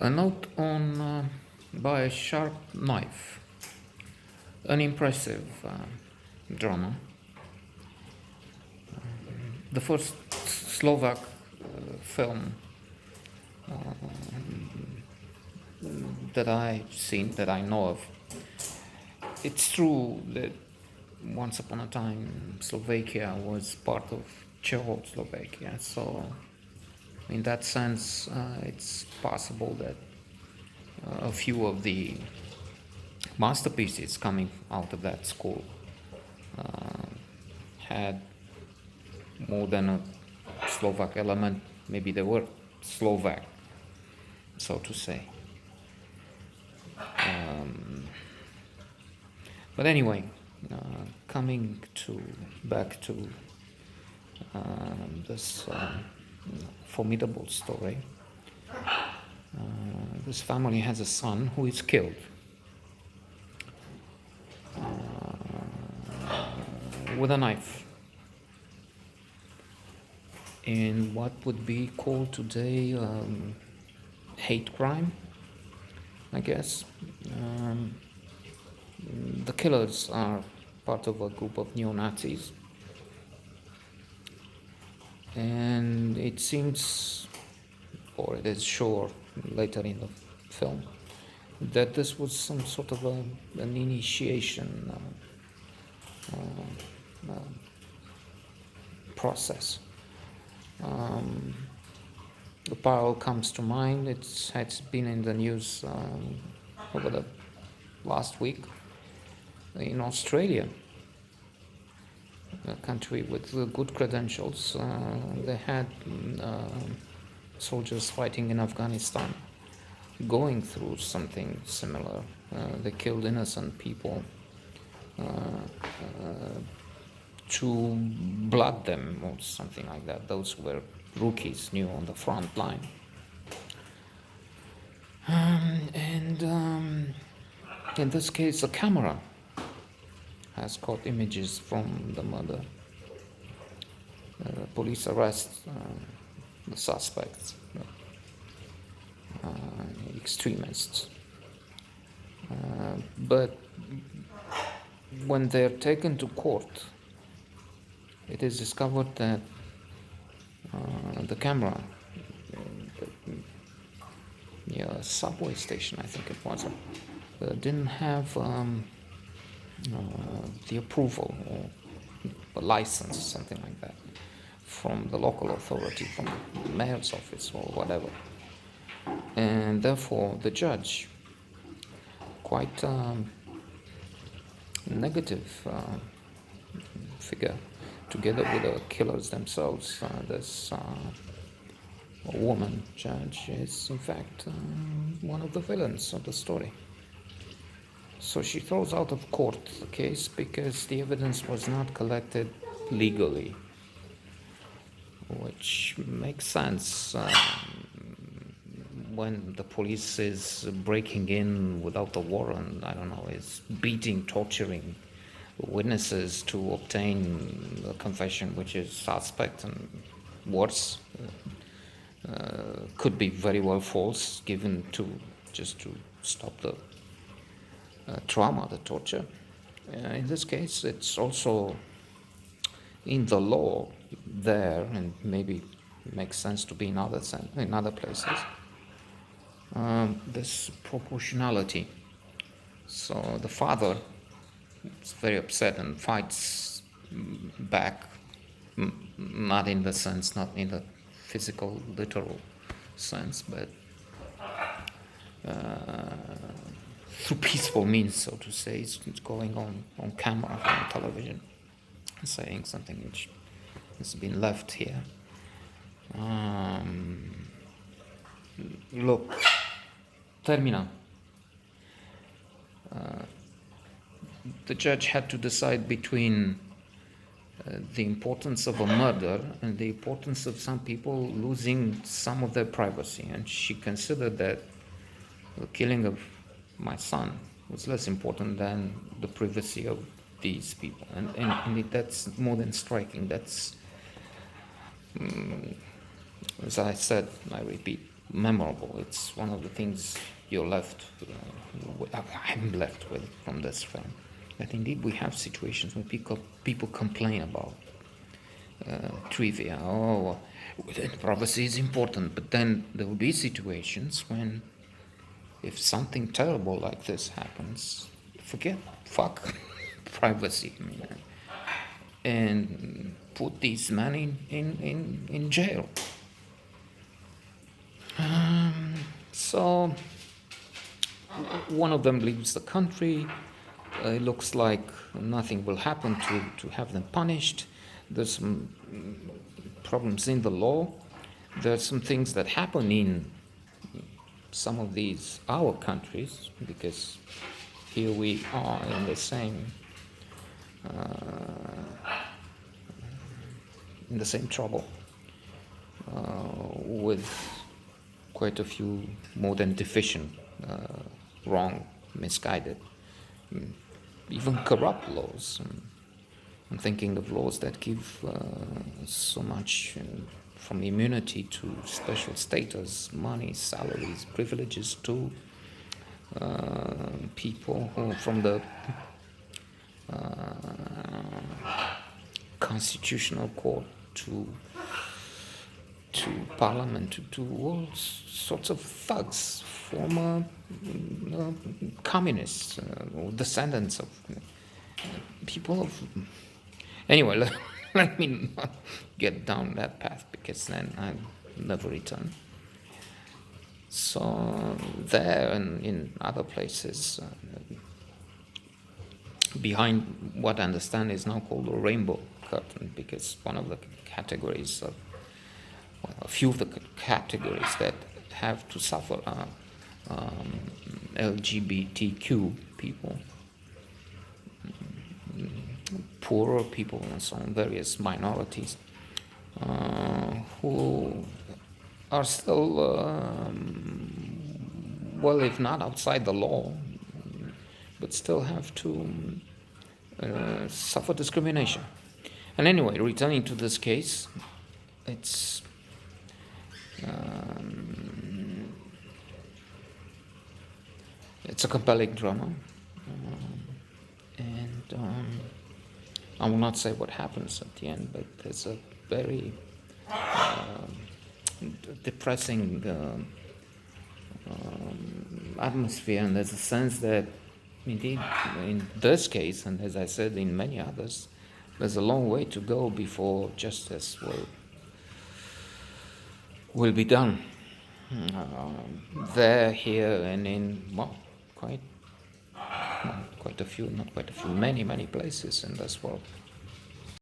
A note on by a sharp knife, an impressive drama. The first Slovak film that I've seen, that I know of. It's true that once upon a time Slovakia was part of Czechoslovakia, so in that sense it's possible that a few of the masterpieces coming out of that school had more than a Slovak element. Maybe they were Slovak, so to say. But anyway, coming back to this formidable story. This family has a son who is killed with a knife in what would be called today hate crime, I guess. The killers are part of a group of neo-Nazis, and it seems, or it is sure later in the film, that this was some sort of an initiation process. The parallel comes to mind. It's been in the news over the last week in Australia, a country with good credentials. They had soldiers fighting in Afghanistan going through something similar. They killed innocent people to blood them or something like that. Those were rookies, new on the front line. And in this case, a camera has caught images from the murder. Police arrest the suspects, extremists. But when they're taken to court, it is discovered that the camera, near a subway station, I think it was, didn't have the approval or a license, something like that, from the local authority, from the mayor's office or whatever. And therefore the judge, quite negative figure, together with the killers themselves, this woman judge is in fact one of the villains of the story. So she throws out of court the case because the evidence was not collected legally, which makes sense when the police is breaking in without a warrant, I don't know, is beating, torturing witnesses to obtain a confession which is suspect and worse, could be very well false, given to just to stop the trauma, the torture. In this case, it's also in the law there, and maybe makes sense to be in other places. This proportionality. So the father is very upset and fights back, not in the sense, not in the physical, literal sense, but through peaceful means, so to say. It's going on camera, on television, saying something which has been left here. Look, termina. The judge had to decide between the importance of a murder and the importance of some people losing some of their privacy, and she considered that the killing of my son was less important than the privacy of these people, and that's more than striking. That's, as I said, I repeat, memorable. It's one of the things you're left, I'm left with from this film. That indeed we have situations where people complain about trivia. Oh, privacy is important, but then there will be situations when, if something terrible like this happens, fuck privacy. I mean, and put these men in jail. So one of them leaves the country. It looks like nothing will happen to have them punished. There's some problems in the law. There's some things that happen in some of these our countries, because here we are in the same trouble with quite a few more than deficient, wrong, misguided, even corrupt laws. I'm thinking of laws that give so much, from immunity to special status, money, salaries, privileges to people who, from the constitutional court to parliament, to all sorts of thugs, former communists, or descendants of people of. Anyway, let me not get down that path, because then I'll never return. So there and in other places, behind what I understand is now called a rainbow curtain, because one of the categories of, well, a few of the categories that have to suffer are LGBTQ people, poorer people, and so on, various minorities who are still, well, if not outside the law, but still have to suffer discrimination. And anyway, returning to this case, it's a compelling drama, and I will not say what happens at the end, but there's a very depressing atmosphere, and there's a sense that indeed in this case, and as I said in many others, there's a long way to go before justice will be done there, here, and in quite a few, not quite a few, many places in this world.